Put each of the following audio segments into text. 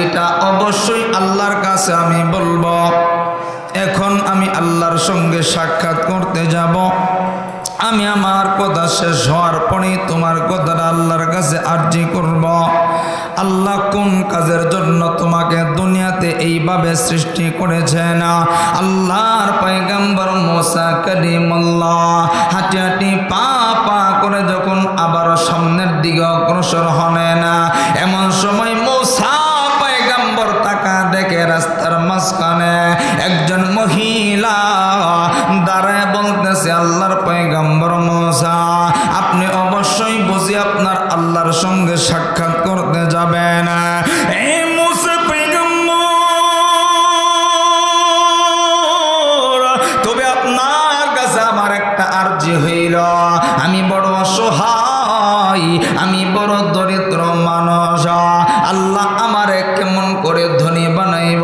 আরজিটা অবশ্যই আল্লাহর কাছে আমি বলবো। এখন আমি আল্লাহর সঙ্গে সাক্ষাৎ করতে যাব। আমি আমার কথা শেষ হওয়ার পরেই তোমার কথাটা আল্লাহর কাছে আরজি করব। আল্লাহ কোন কাজের জন্য তোমাকে দুনিয়াতে এইভাবে সৃষ্টি করেছেন? আল্লাহর পয়গম্বর মুসা কালিমুল্লাহ হাঁটি হাঁটি পা পা করে যখন আবার সামনের দিকে অগ্রসর হলেন, এমন সময় মুসা পয়গম্বর তাকা দেখে রাস্তার মাঝখানে একজন মহিলা দাঁড়ায় বলতেছে, আল্লাহর পয়গম্বর মুসা, আপনি অবশ্যই বুঝি আপনার আল্লাহর সঙ্গে সাক্ষাৎ করতে যাবেন। এই মুসা পয়গম্বর, তবে আপনার কাছে আমার একটা আরজি হইল, আমি বড় অসহায়, আমি বড় দরিদ্র মানুষ, আল্লাহ আমারে কেমন করে ধনী বানাইব?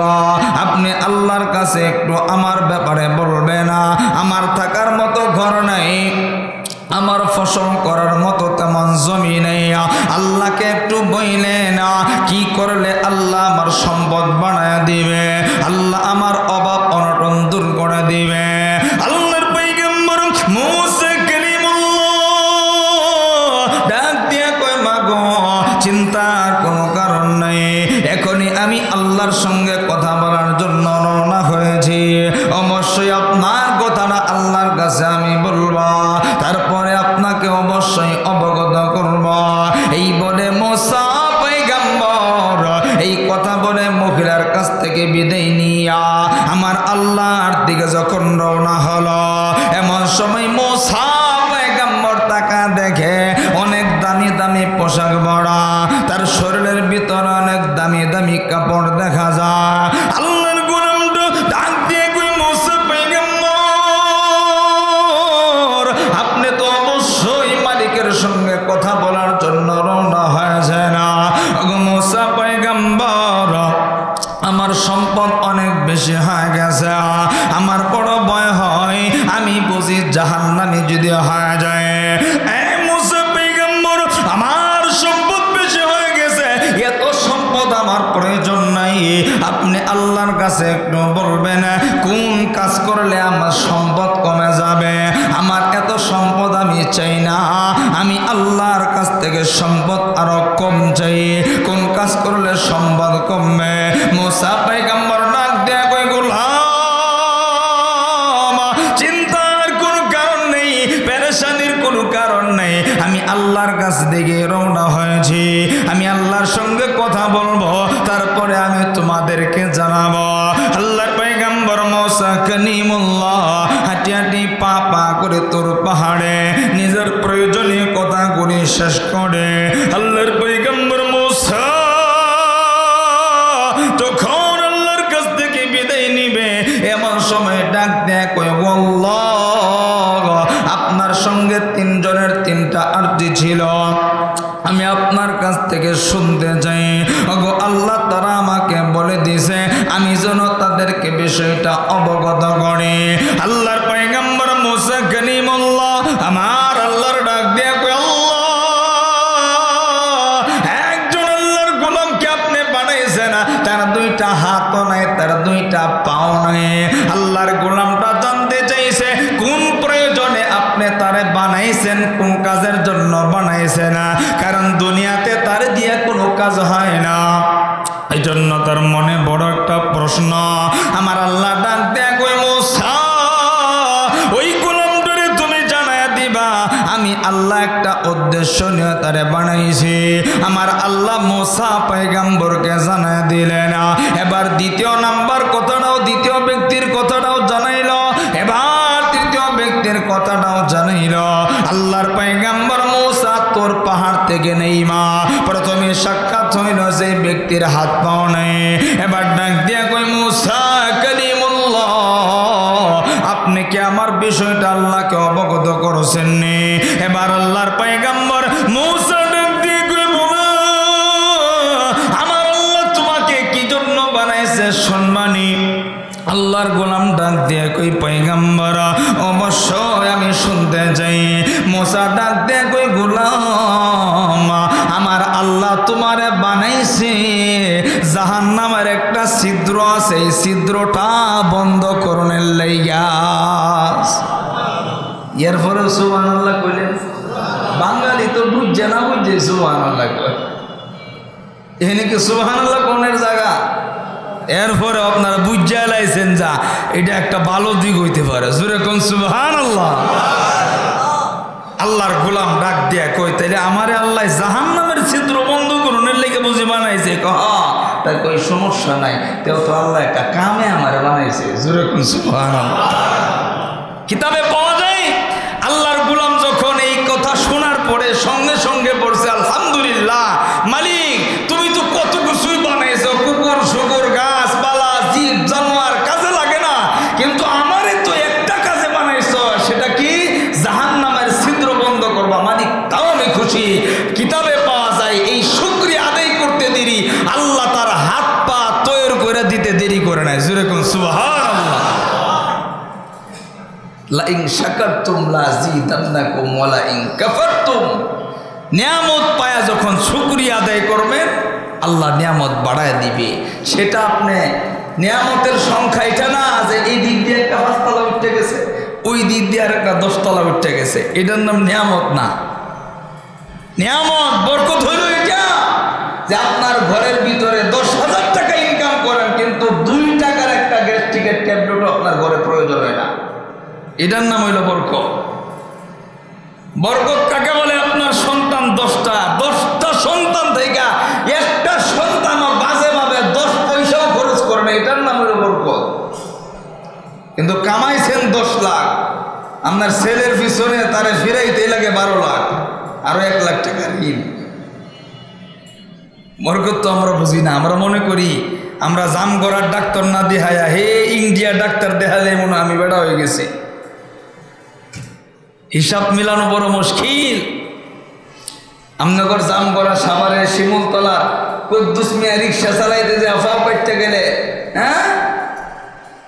আপনি আল্লাহর কাছে একটু আমার ব্যাপারে বলবেন। আমার থাকার মতো ঘর নাই, আমার ফসল করার মতো তেমন জমি নেই, আল্লাহকে একটু বইলেন কি করলে আল্লাহ আমার সম্পদ বানায় দিবে, আল্লাহ আমার অভাব অনটন দূর করে দিবে। আল্লাহর পয়গম্বর মুসা কালিমুল্লাহ ডাক দিয়ে কয়, মাগো চিন্তার কোনো কারণ নাই, এখনই আমি আল্লাহর সঙ্গে কথা বলার জন্য রওনা হয়েছি, অবশ্যই আপনার কথাটা আল্লাহর কাছে আমি বলবো, তারপরে আপনাকে অবশ্যই অবগত করব। এই বলে মুসা পয়গম্বর এই কথা বলে মহিলার কাছ থেকে বিদায় নিয়া আমার আল্লাহর দিকে যখন রওনা হলো, এমন সময় মুসা পয়গম্বর তাকা দেখে অনেক দামি দামি পোশাক পরা, তার শরীরের ভিতরে অনেক দামি দামি কাপড় দেখা যায়। আল্লাহর গোলামটা ডাক দিয়ে কই, মুসা পয়গম্বর, আপনি তো অবশ্যই মালিকের সঙ্গে কথা বলার জন্য রওনা হয়েছে না? মুসা পয়গম্বর, আমার সম্পদ অনেক বেশি হয়ে গেছে, আমার বড় ভয় হয়, আমি বুঝি জাহান্নামী যদি হয়ে যায়। এই মুসা পয়গম্বর, আমার সম্পদ বেশি হয়ে গেছে, এত সম্পদ আমার প্রয়োজন নাই, আপনি আল্লাহর কাছে একটু বলবেন কোন কাজ করলে আমার সম্পদ কমে যাবে? আমার এত সম্পদ আমি চাই না, আমি আল্লাহর কাছ থেকে সম্পদ আরো কম চাই, কোন কাজ করলে সম্পদ কমবে? মুসা পয়গম্বর ডাক দেয়া কই, গোলাম চিন্তার কোনো কারণ নেই, পেরেশানির কোনো কারণ নেই, আমি আল্লাহর কাছ থেকে রওনা হয়েছি, আমি আল্লাহর সঙ্গে কথা বলবো, তারপরে আমি তোমাদেরকে জানাবো। আল্লাহর পয়গম্বর মুসা কালিমুল্লাহ হাঁটি হাঁটি পা পা করে তোর পাহাড়ে নিজের প্রয়োজনীয় কথাগুলি শেষ করে আল্লাহর পয়গম্বর মুসা তখন আল্লাহর কাছ থেকে বিদায় নিবে, এমন সময় ডাক দেয় কই, আল্লাহ আপনার সঙ্গে তিনজনের তিনটা আরজি ছিল, আমি আপনার কাছ থেকে শুনতে চাই। ওগো আল্লাহ, তারা আমাকে বলে দিছে আমি যেন তাদেরকে বিষয়টা অবগত করি। আল্লাহর পয়গম্বর মুসা কালিমুল্লাহ আমার আল্লাহর ডাক দিয়ে কই, আল্লাহ একজন আল্লাহর গোলামকে আপনি বানাইছেন, তার দুইটা হাতও নাই, তার দুইটা পাও নাই। আল্লাহর গোলামটা জানতে চাইছে কোন প্রয়োজনে আপনি তারে বানাইছেন, কোন কাজের জন্য বানাইছেন, কারণ দুনিয়াতে তার দিয়ে কোনো কাজ হয় না, এই জন্য তার মনে বড় একটা প্রশ্ন। আমার আল্লাহ ডাক দেয়া কই, মুসা ওই গোলামটারে তুমি জানায়া দিবা আমি আল্লাহ একটা উদ্দেশ্য নিয়ে তারে বানাইছি। আমার আল্লাহ মুসা পয়গম্বরকে জানায়া দিলেন। এবার দ্বিতীয় নাম্বার কথাটাও, দ্বিতীয় ব্যক্তির কথাটাও জানাইল, এবার তৃতীয় ব্যক্তির কথাটাও জানাইল। আল্লাহর পয়গম্বর মুসা তোর পাহাড় থেকে নেই মা, প্রথমে সাক্ষাৎ হইল সেই ব্যক্তির হাত পাও নেই, এবার ডাক দিয়া কই, মুসা কালিমুল্লাহ আপনি কি আমার বিষয়টা আল্লাহকে অবগত করেছেন নি? এবার আল্লাহর পয়গম্বর মুসা ডাক দিয়ে কই, আমার আল্লাহ তোমাকে কি জন্য বানাইছে সম্মানী? আল্লাহর গোলাম ডাক দিয়ে কই, পয়গম্বর অবশ্যই আমি শুনতে চাই। মুসা ডাক দিয়ে কই, গোলাম আমার আল্লাহ তোমারে বানাইছে জাহান্নামের একটা ছিদ্র আছে, এই ছিদ্রটা বন্ধ করণের লাইগা। এরপরে সুবহানাল্লাহ কইলেন। বাঙালি তো বুঝছে না, বুঝছে সুবহানাল্লাহ কয়, এখানে কি সুবহানাল্লাহ কোনের জায়গা? এরপরে আপনারা বুঝা লাইছেন যা এটা একটা ভালো দিক হইতে পারে। জোরে কোন সুবহানাল্লাহ। আল্লাহর গোলাম ডাক দিয়া কই, তাইলে আমারে আল্লাহ জাহান্নামের ছিদ্র বন্ধ করণের লেগে বুঝি বানাইছে? তাই কই সমস্যা নাই, তেও তো আল্লাহ একটা কামে আমারে বানাইছে। জোরে কোন সুবহানাল্লাহ। কিতাবে পাওয়া যায় আল্লাহর গোলাম যখন এই কথা শোনার পরে সঙ্গে সঙ্গে পড়ছে আলহামদুলিল্লাহ, মালিক তুমি তো কত কিছুই বানাইছো, কুকুর শুকুর গাছপালা জীব জানোয়ার কাজে লাগে না, কিন্তু আমারে তো একটা কাজে বানাইছো, সেটা কি? জাহান্নামের ছিদ্র বন্ধ করবা। মালিক তাও আমি খুশি। কিতাবে পাওয়া যায় এই শুকরিয়া আদায় করতে দেরি আল্লাহ তার হাত পা তৈরি করে দিতে দেরি করে নাই। জোরে কোন সুবহানাল্লাহ। লাইন শাকারতুম লাযীদান্নাকুম ওয়া লাইন কাফারতুম। নিয়ামত পায়া যখন শুকরিয়া আদায় করবেন আল্লাহ নিয়ামত বাড়ায় দিবে। সেটা আপনি নিয়ামতের সংখ্যা এটা না যে এই দিক দিয়ে একটা 5 তলা উঠে গেছে, ওই দিক দিয়ে আর একটা 10 তলা উঠে গেছে, এটার নাম নিয়ামত না। নিয়ামত বরকত হইল এটা যে আপনার ঘরের ভিতরে 10,000 টাকা ইনকাম করেন, কিন্তু 2 টাকার একটা গ্যাস টিকেট ট্যাবলেটও আপনার ঘরে প্রয়োজন হয় না, এটার নাম হইল বরকত। বরকত কাকে বলে? আপনার সন্তান 10টা সন্তান থেকে একটা সন্তানও বাজে ভাবে 10 পয়সাও খরচ করে না, এটার নাম হইল বরকত। কিন্তু কামাইছেন 10 লাখ, আপনার ছেলের পিছনে তারে ফিরাইতে লাগে 12 লাখ, আরো 1 লাখ টাকা ঋণ। বরকত তো আমরা বুঝি না, আমরা মনে করি আমরা জামগড়ার ডাক্তার না দেখায়া হে ইন্ডিয়া ডাক্তার দেখালে মনে আমি বেড়া হয়ে গেছি। হিসাব মিলানো বড় মুশকিল। আমনগর জামগড়া সাভারে শিমুলতলা কুদ্দুস মিয়া রিক্সা চালাইতে যে আফাও কাটতে গেলে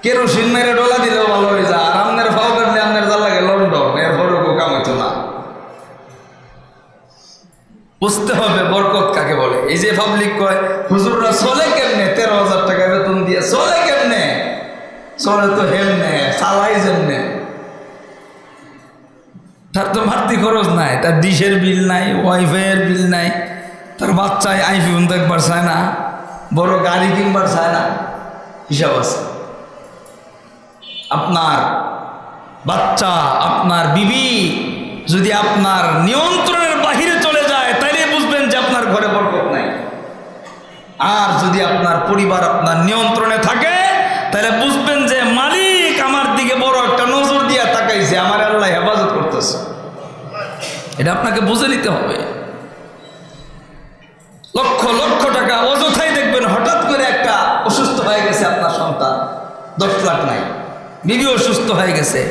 কেরোসিন মেরে ডলা দিলেও ভালো হয়ে যায়, আর আপনার ফাও কাটলে আপনার যা লাগে লন্ডন, এরপরে কাম হইতো না। বুঝতে হবে বরকত কাকে বলে। এই যে পাবলিক কয় হুজুররা চলে কেমনে, 13,000 টাকা বেতন দিয়ে চলে কেমনে? চলে তো হেমনে, চালাই যেমনে। তার তো মারতি খরচ নাই, তার ডিশের বিল নাই, ওয়াইফাইয়ের বিল নাই, তার বাচ্চায় আইফোন তো একবার চায় না, বড় গাড়ি কিনবার চায় না, হিসাব আছে। আপনার বাচ্চা, আপনার বিবি যদি আপনার নিয়ন্ত্রণের বাহিরে চলে যায় তাইলে বুঝবেন যে আপনার ঘরে বরকত নাই। আর যদি আপনার পরিবার আপনার নিয়ন্ত্রণে থাকে তাহলে বুঝবেন যে মালিক আমার দিকে বড় একটা নজর দিয়া তাকাইছে, আমার আল্লাহ হেফাজত করতেছে। এটা আপনাকে বুঝে নিতে হবে। লক্ষ লক্ষ টাকা অযথাই দেখবেন হঠাৎ করে একটা অসুস্থ হয়ে গেছে আপনার সন্তান, 10 লাখ নাই, বিবি অসুস্থ হয়ে গেছে,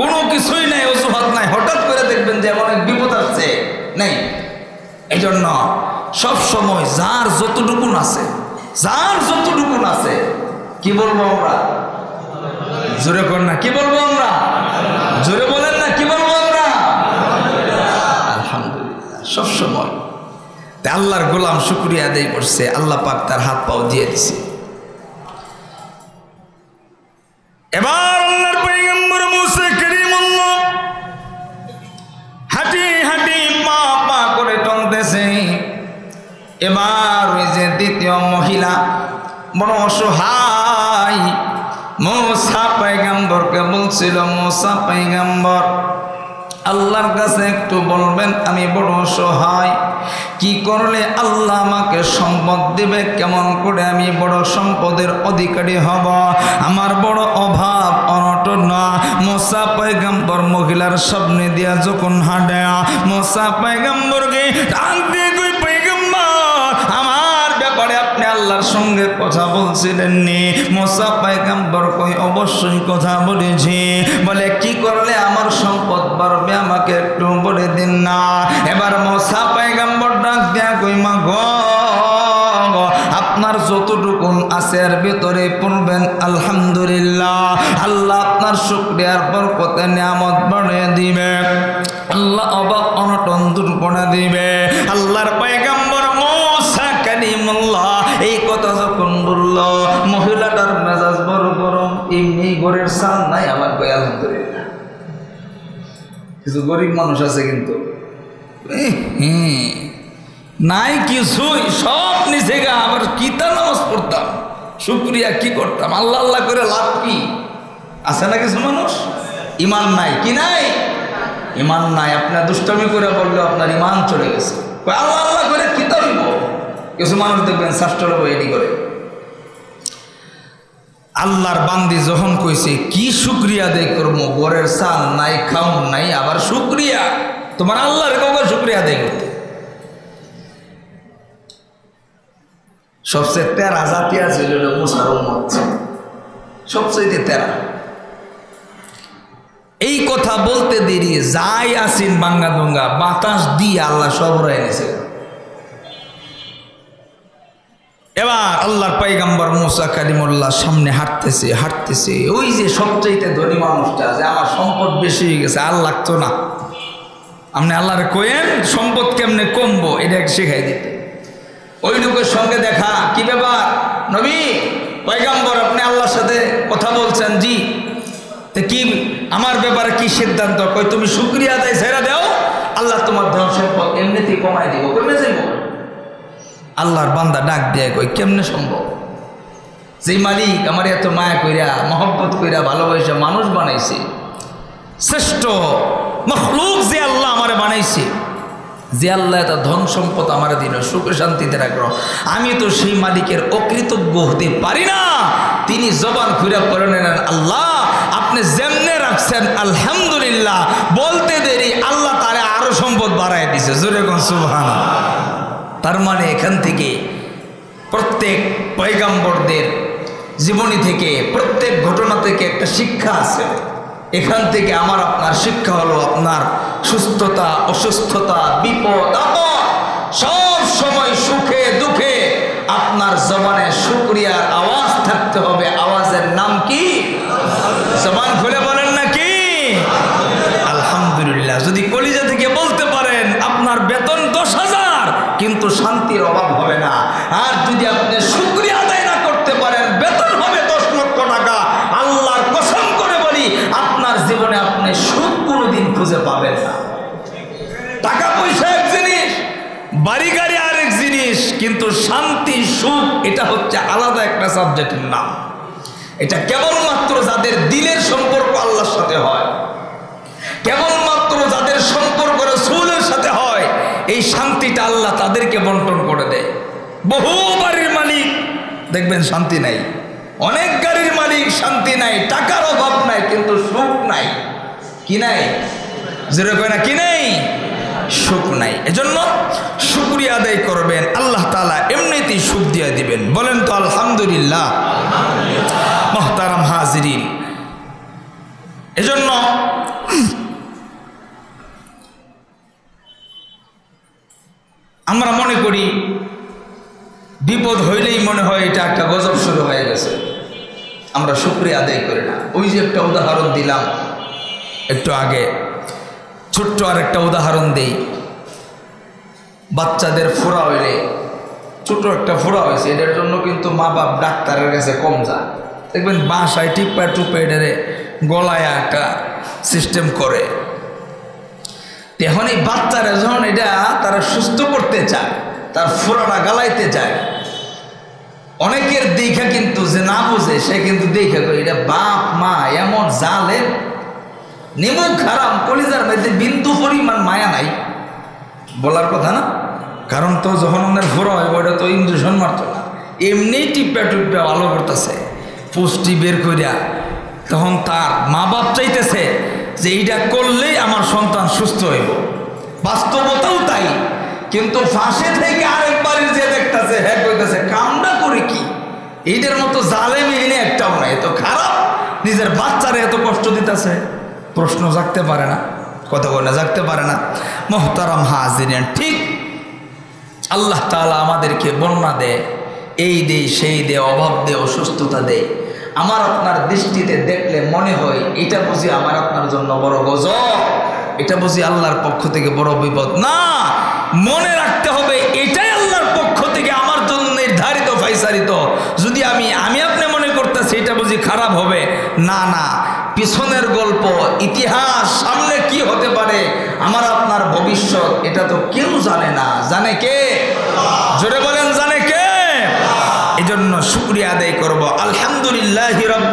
কোনো কিছুই নাই, অজুহাত নাই, হঠাৎ করে দেখবেন যে অনেক বিপদ আসছে নেই। এই জন্য সবসময় যার যতটুকুন আছে, যার যতটুকুন আছে, কি বলবো আমরা? জোরে কর না, কি বলবো আমরা? জোরে বলেন না, কি বলবো আমরা? আলহামদুলিল্লাহ। সবসময় আল্লাহর গোলাম শুকরিয়া আদায় করছে, আল্লাহ পাক তার হাত পাও দিয়ে দিছে। এবার আল্লাহর পয়গম্বর মুসা কারীমুল্লাহ হাঁটি হাঁটি পা পা করে চলতেছে। এবার ওই যে দ্বিতীয় মহিলা বড় অসহায় মুসা পয়গম্বরকে বলছিল, মুসা পয়গম্বর আল্লাহর কাছে একটু বলবেন আমি বড় অসহায়, কি করলে আল্লাহ আমাকে সম্পদ দেবে, কেমন করে আমি বড় সম্পদের অধিকারী হব, আমার বড় অভাব অনটন না। মুসা পয়গম্বর মহিলার সামনে দিয়া যখন হাঁটে, মুসা পয়গম্বরকে ডাক দিয়ে কই, পয়গম্বর আমার ব্যাপারে আপনি আল্লাহর সঙ্গে কথা বলছিলেন নি? মুসা পয়গম্বর কই, অবশ্যই কথা বলেছি। বলে কি করলে আমার সম্পদ বাড়বে আমাকে একটু বলে দিন না। এবার মুসা পয়গম্বর ডাক দেয়া কই, মা গো আপনার যতটুকুন আছে এর ভিতরে পড়বেন আলহামদুলিল্লাহ, আল্লাহ আপনার শুকরিয়ার বরকতে নিয়ামত বাড়িয়ে দিবে, আল্লাহ অভাব অনটন দূর করে দিবে। আল্লাহর পয়গম্বর মুসা কালিমুল্লাহ এই কথা এমনি ঘরের চাল নাই, আবার কই আলহামদুলিল্লাহ। কিছু গরিব মানুষ আছে কিন্তু নাই কিছুই, সব নিচে গা। আবার কিতা নামাজ পড়তাম, শুকরিয়া কি করতাম, আল্লাহ আল্লাহ করে লাভ কি? আছে না কিছু মানুষ ইমান নাই, কি নাই? ইমান নাই। আপনার দুষ্টামি করে বললেও আপনার ইমান চলে গেছে। আল্লাহ আল্লাহ করে কি তৈব? কিছু মানুষ দেখবেন শাস্ত্র বইনি করে। আল্লাহর বান্দি যখন কইছে কি শুকরিয়া দেয় করবো, গরের চাল নাই, খাউন নাই, আবার শুকরিয়া। তোমার আল্লাহর কাউকে শুকরিয়া দেয় করতে। সবচেয়ে তেরা জাতি আছে মুসার উম্মত, সবচেয়ে তেরা। এই কথা বলতে দেরি যাই আসিন বাঙ্গা দঙ্গা বাতাস দিয়ে আল্লাহ সব রয়ে নিছে। এবার আল্লাহর পয়গম্বর মুসা কালিমুল্লাহ সামনে হাঁটতেছে। ওই যে সবচাইতে ধনী মানুষটা, যে আমার সম্পদ বেশি হয়ে গেছে, আর লাগতো না। আপনি আল্লাহরে কইেন সম্পদ কেমনে কমবো, এটা শেখাই দিতে। ওই লোকের সঙ্গে দেখা, কি ব্যাপার নবী পয়গম্বর, আপনি আল্লাহর সাথে কথা বলছেন? জি। তো কি আমার ব্যাপারে কি সিদ্ধান্ত? কই তুমি শুকরিয়া আদায় ছেড়ে দাও, আল্লাহ তোমার ধন সম্পদ এমনিতেই কমাই দিব। কেমনে যাইব? আল্লাহর বান্দা ডাক দিয়ে কই কেমনে সম্ভব? যেই মালিক আমার এত মায়া কইরা মহব্বত কইরা ভালোবাসা মানুষ বানাইছে, শ্রেষ্ঠ মখলুক যে আল্লাহ আমারে বানাইছে, যে আল্লাহ এত ধন সম্পদ আমার দিন সুখে শান্তিতে রাখলো, আমি তো সেই মালিকের অকৃতজ্ঞ হতে পারি না। তিনি জবান খুইরা পড়ে নেন, আল্লাহ আপনি যেমনে রাখছেন আলহামদুলিল্লাহ, বলতে দেরি আল্লাহ তারে আরো সম্পদ বাড়ায় দিছে। জোরে কোন সুবহানাল্লাহ। তার মানে এখান থেকে প্রত্যেক পয়গম্বরদের জীবনী থেকে, প্রত্যেক ঘটনা থেকে একটা শিক্ষা আছে। এখান থেকে আমার আপনার শিক্ষা হলো, আপনার সুস্থতা অসুস্থতা বিপদ আপদ সব সময় সুখে দুঃখে আপনার জবানে শুকরিয়ার আওয়াজ থাকতে হবে। আওয়াজের নাম কি? জবান খুলে বলেন না কি আলহামদুলিল্লাহ। যদি কলিজা থেকে বলতে পারেন আপনার বেতন 10,000, কিন্তু শান্তির অভাব হবে না। আর যদি আপনি শুকরিয়া আদায় না করতে পারেন, বেতন হবে 10 লক্ষ টাকা, আল্লাহর কসম করে বলি আপনার জীবনে আপনি সুখ কোনোদিন খুঁজে পাবেন না। টাকা পয়সা এক জিনিস, বাড়ি গাড়ি আরেক জিনিস, কিন্তু শান্তি সুখ এটা হচ্ছে আলাদা একটা সাবজেক্টের নাম। এটা কেবলমাত্র যাদের দিলের সম্পর্ক আল্লাহর সাথে হয়, কেবলমাত্র যাদের সম্পর্ক রাসূলের সাথে হয়, এই শান্তিটা আল্লাহ তাদেরকে বন্টন করে দেয়। বহু বাড়ির মালিক দেখবেন শান্তি নাই, অনেক গাড়ির মালিক শান্তি নাই, টাকার অভাব নাই, কিন্তু সুখ নাই। কি নাই? যেটা কয় না কি নাই? সুখ নাই। এজন্য শুকরিয়া আদায় করবেন, আল্লাহ তাআলা এমনিতেই সুখ দিয়ে দিবেন। বলেন তো আলহামদুলিল্লাহ। মুহতারাম হাজিরিন, এজন্য আমরা মনে করি বিপদ হইলেই মনে হয় এটা একটা গজব শুরু হয়ে গেছে, আমরা শুকরিয়া আদায় করি না। ওই যে একটা উদাহরণ দিলাম একটু আগে, ছোট্ট আর একটা উদাহরণ দেই। বাচ্চাদের ফোড়া হইলে, ছোট একটা ফোড়া হয়েছে, এটার জন্য কিন্তু মা বাপ ডাক্তারের কাছে কম যায়। দেখবেন বাসায় টিপ্পা টুপে এটারে গলায় একটা সিস্টেম করে। এখন এই বাচ্চারা যখন এটা তারা সুস্থ করতে চায়, তার ফোড়াটা গালাইতে চায়, অনেকের দেখা কিন্তু যে না বুঝে সে কিন্তু দেখে এটা বাপ মা এমন জালেম, নিমুখ খারাপ, কলিজার মধ্যে বিন্দু পরিমাণ মায়া নাই, বলার কথা না। কারণ তো যখন ওনার ফোড়া হয় ওটা তো ইঞ্জেকশন মারত না, এমনি টিপ্পা টুপ্পা ভালো করতেছে পুষ্টি বের করিয়া। তখন তার মা বাপ চাইতেছে যে এইটা করলেই আমার সন্তান সুস্থ হইব, বাস্তবতাও তাই। কিন্তু ফাঁসে থেকে আরেকবারের যে দেখতেছে, হ্যাঁ কইতেছে কামটা করে কি, এইটার মতো জালেম এনে একটাও নাই, এত খারাপ, নিজের বাচ্চারা এত কষ্ট দিতেছে। প্রশ্ন জাগতে পারে না, কথা বলে জাগতে পারে না। মুহতারাম হাজিরিন, ঠিক আল্লাহ তাআলা আমাদেরকে বন্যা দেয়, এই দেয় সেই দেয়, অভাব দেয়, অসুস্থতা দেয়। আমার আপনার দৃষ্টিতে দেখলে মনে হয় এটা বুঝি আমার আপনার জন্য বড় গজব, এটা বুঝি আল্লাহর পক্ষ থেকে বড় বিপদ। না, মনে রাখতে হবে এটাই আল্লাহর পক্ষ থেকে আমার জন্য নির্ধারিত ফাইসারিত। যদি আমি আপনি মনে করতেছি এটা বুঝি খারাপ হবে, না না, পিছনের গল্প, ইতিহাস, সামনে কি হতে পারে, আমার আপনার ভবিষ্যৎ, এটা তো কেউ জানে না। জানে কে? জোরে বলেন, জানে কে? এজন্য শুকরিয়া আদায় করব। আলহামদুলিল্লাহি রাব্বিল